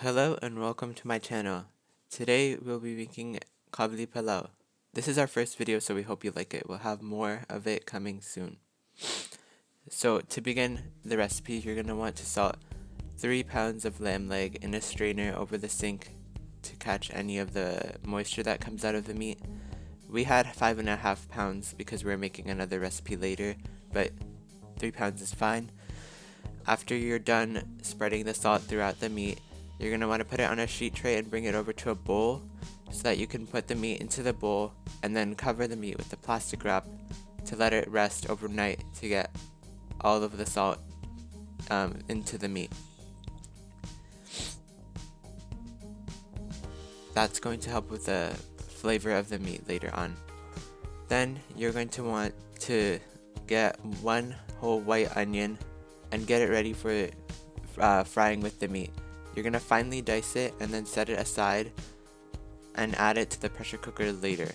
Hello and welcome to my channel. Today we'll be making Qabili Palao. This is our first video, so we hope you like it. We'll have more of it coming soon. So to begin the recipe, you're going to want to salt 3 pounds of lamb leg in a strainer over the sink to catch any of the moisture that comes out of the meat. We had 5.5 pounds because we're making another recipe later, but 3 pounds is fine. After you're done spreading the salt throughout the meat, you're going to want to put it on a sheet tray and bring it over to a bowl so that you can put the meat into the bowl and then cover the meat with the plastic wrap to let it rest overnight to get all of the salt into the meat. That's going to help with the flavor of the meat later on. Then you're going to want to get 1 whole white onion and get it ready for frying with the meat. You're going to finely dice it and then set it aside and add it to the pressure cooker later.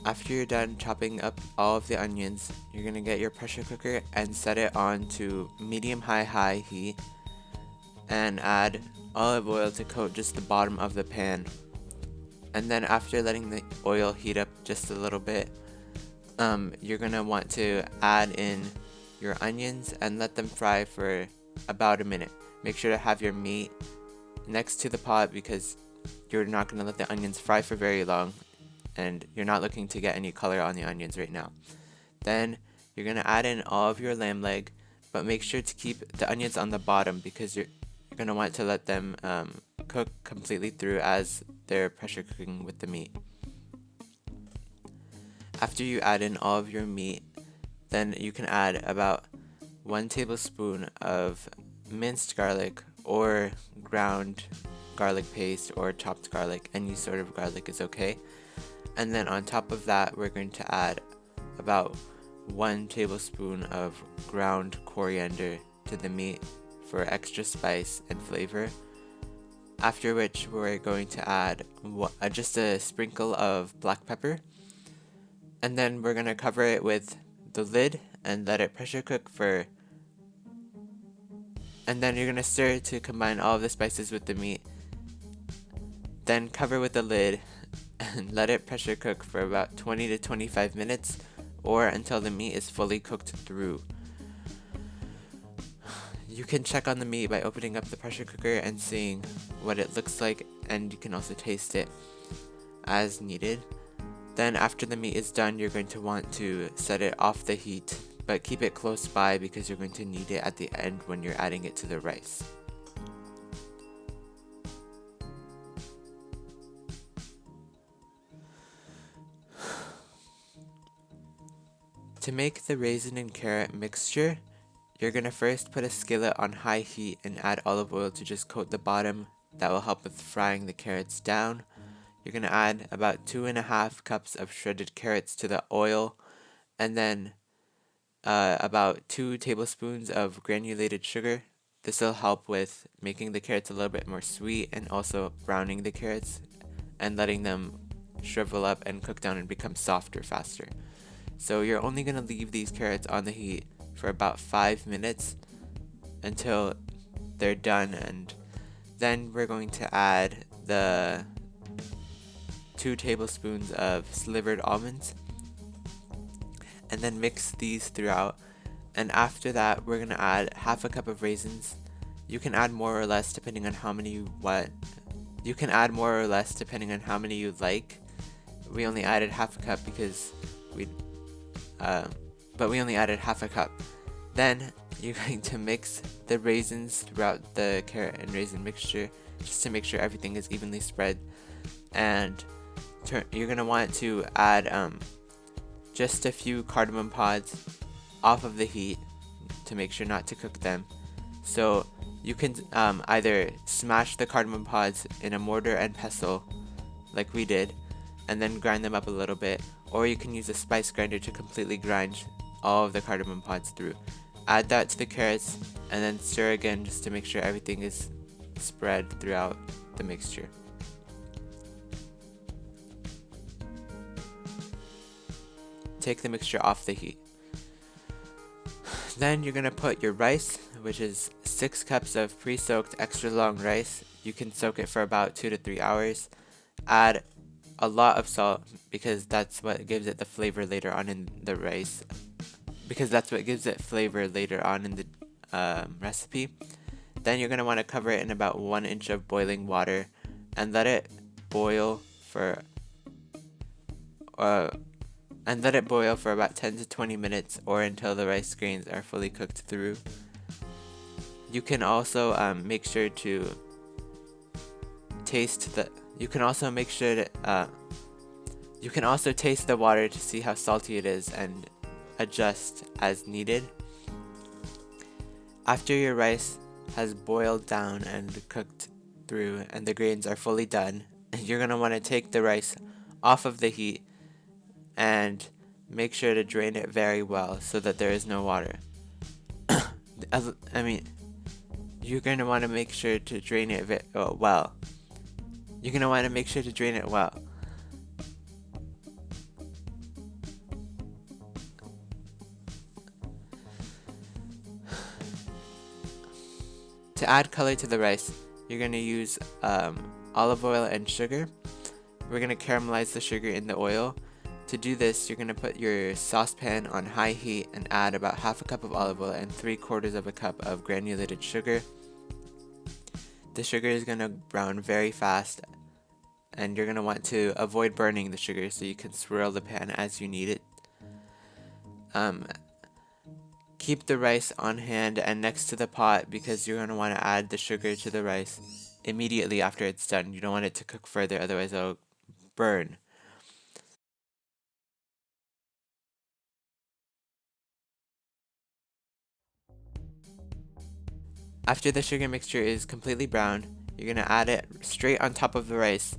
After you're done chopping up all of the onions, you're going to get your pressure cooker and set it on to medium-high heat and add olive oil to coat just the bottom of the pan. And then after letting the oil heat up just a little bit, you're going to want to add in your onions and let them fry for about a minute. Make sure to have your meat next to the pot because you're not going to let the onions fry for very long and you're not looking to get any color on the onions right now. Then you're going to add in all of your lamb leg, but make sure to keep the onions on the bottom because you're going to want to let them cook completely through as they're pressure cooking with the meat. After you add in all of your meat, then you can add about 1 tablespoon of minced garlic or ground garlic paste or chopped garlic. Any sort of garlic is okay. And then on top of that, we're going to add about 1 tablespoon of ground coriander to the meat for extra spice and flavor. After which we're going to add just a sprinkle of black pepper. And then we're going to cover it with the lid and let it pressure cook and then you're going to stir to combine all of the spices with the meat. Then cover with the lid and let it pressure cook for about 20 to 25 minutes or until the meat is fully cooked through. You can check on the meat by opening up the pressure cooker and seeing what it looks like, and you can also taste it as needed. Then after the meat is done, you're going to want to set it off the heat, but keep it close by because you're going to need it at the end when you're adding it to the rice. To make the raisin and carrot mixture, you're going to first put a skillet on high heat and add olive oil to just coat the bottom. That will help with frying the carrots down. You're going to add about 2.5 cups of shredded carrots to the oil, and then about 2 tablespoons of granulated sugar. This will help with making the carrots a little bit more sweet and also browning the carrots and letting them shrivel up and cook down and become softer faster. So you're only going to leave these carrots on the heat for about 5 minutes until they're done, and then we're going to add the 2 tablespoons of slivered almonds and then mix these throughout. And after that, we're going to add half a cup of raisins. You can add more or less depending on how many you want. You can add more or less depending on how many you like. We only added half a cup because we only added half a cup. Then you're going to mix the raisins throughout the carrot and raisin mixture just to make sure everything is evenly spread. And you're going to want to add just a few cardamom pods off of the heat to make sure not to cook them. So you can either smash the cardamom pods in a mortar and pestle like we did and then grind them up a little bit, or you can use a spice grinder to completely grind all of the cardamom pods through. Add that to the carrots and then stir again just to make sure everything is spread throughout the mixture. take the mixture off the heat. Then you're going to put your rice, which is 6 cups of pre-soaked extra long rice. You can soak it for about 2 to 3 hours. Add a lot of salt because that's what gives it the flavor later on in the rice. Recipe. Then you're going to want to cover it in about 1 inch of boiling water and let it boil for about 10 to 20 minutes or until the rice grains are fully cooked through. You can also make sure to taste the water to see how salty it is and adjust as needed. After your rice has boiled down and cooked through and the grains are fully done, you're going to want to take the rice off of the heat and make sure to drain it very well so that there is no water. You're going to want to make sure to drain it well. You're going to want to make sure to drain it well. To add color to the rice, you're going to use olive oil and sugar. We're going to caramelize the sugar in the oil. To do this, you're going to put your saucepan on high heat and add about half a cup of olive oil and 3/4 of a cup of granulated sugar. The sugar is going to brown very fast, and you're going to want to avoid burning the sugar so you can swirl the pan as you need it. Keep the rice on hand and next to the pot because you're going to want to add the sugar to the rice immediately after it's done. You don't want it to cook further, otherwise it'll burn. After the sugar mixture is completely brown, you're going to add it straight on top of the rice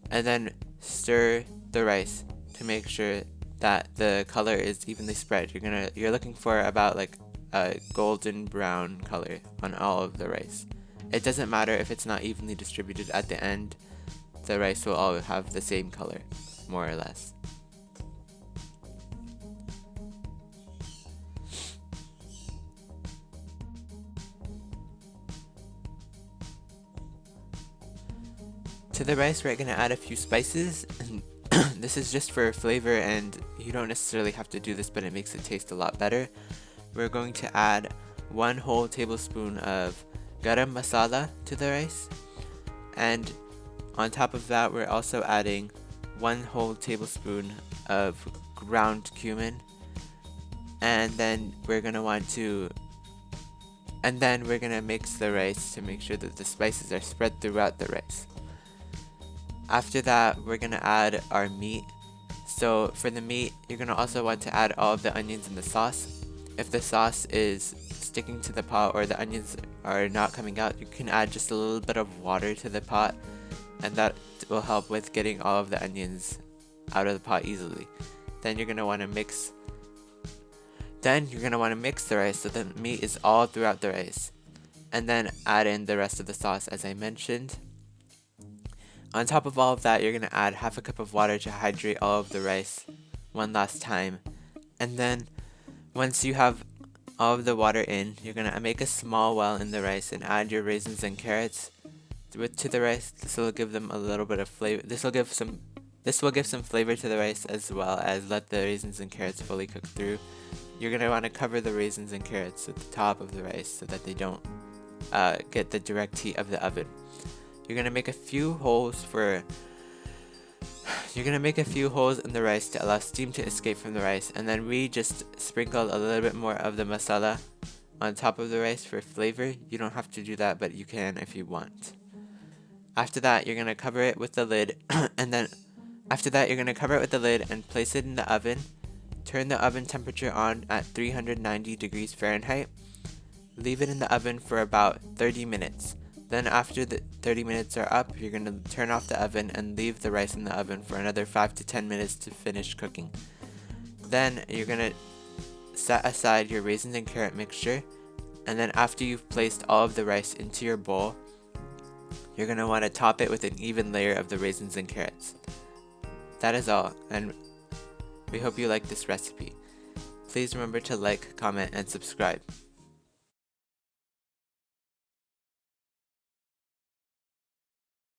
and then stir the rice to make sure that the color is evenly spread. You're looking for about like a golden brown color on all of the rice. It doesn't matter if it's not evenly distributed at the end. The rice will all have the same color, more or less. To the rice, we're going to add a few spices. This is just for flavor, and you don't necessarily have to do this, but it makes it taste a lot better. We're going to add 1 whole tablespoon of garam masala to the rice. And on top of that, we're also adding 1 whole tablespoon of ground cumin. And then we're going to mix the rice to make sure that the spices are spread throughout the rice. After that, we're going to add our meat. So for the meat, you're going to also want to add all of the onions in the sauce. If the sauce is sticking to the pot or the onions are not coming out, you can add just a little bit of water to the pot, and that will help with getting all of the onions out of the pot easily. Then you're going to want to mix the rice so the meat is all throughout the rice, and then add in the rest of the sauce as I mentioned. On top of all of that, you're going to add half a cup of water to hydrate all of the rice one last time. And then once you have all of the water in, you're going to make a small well in the rice and add your raisins and carrots to the rice. This will give them a little bit of flavor. This will give some flavor to the rice as well as let the raisins and carrots fully cook through. You're going to want to cover the raisins and carrots at the top of the rice so that they don't get the direct heat of the oven. You're going to make a few holes in the rice to allow steam to escape from the rice, and then we just sprinkle a little bit more of the masala on top of the rice for flavor. You don't have to do that, but you can if you want. After that, you're going to cover it with the lid and place it in the oven. Turn the oven temperature on at 390 degrees Fahrenheit. Leave it in the oven for about 30 minutes. Then after the 30 minutes are up, you're going to turn off the oven and leave the rice in the oven for another 5 to 10 minutes to finish cooking. Then you're going to set aside your raisins and carrot mixture, and then after you've placed all of the rice into your bowl, you're going to want to top it with an even layer of the raisins and carrots. That is all, and We hope you like this recipe. Please remember to like, comment, and subscribe.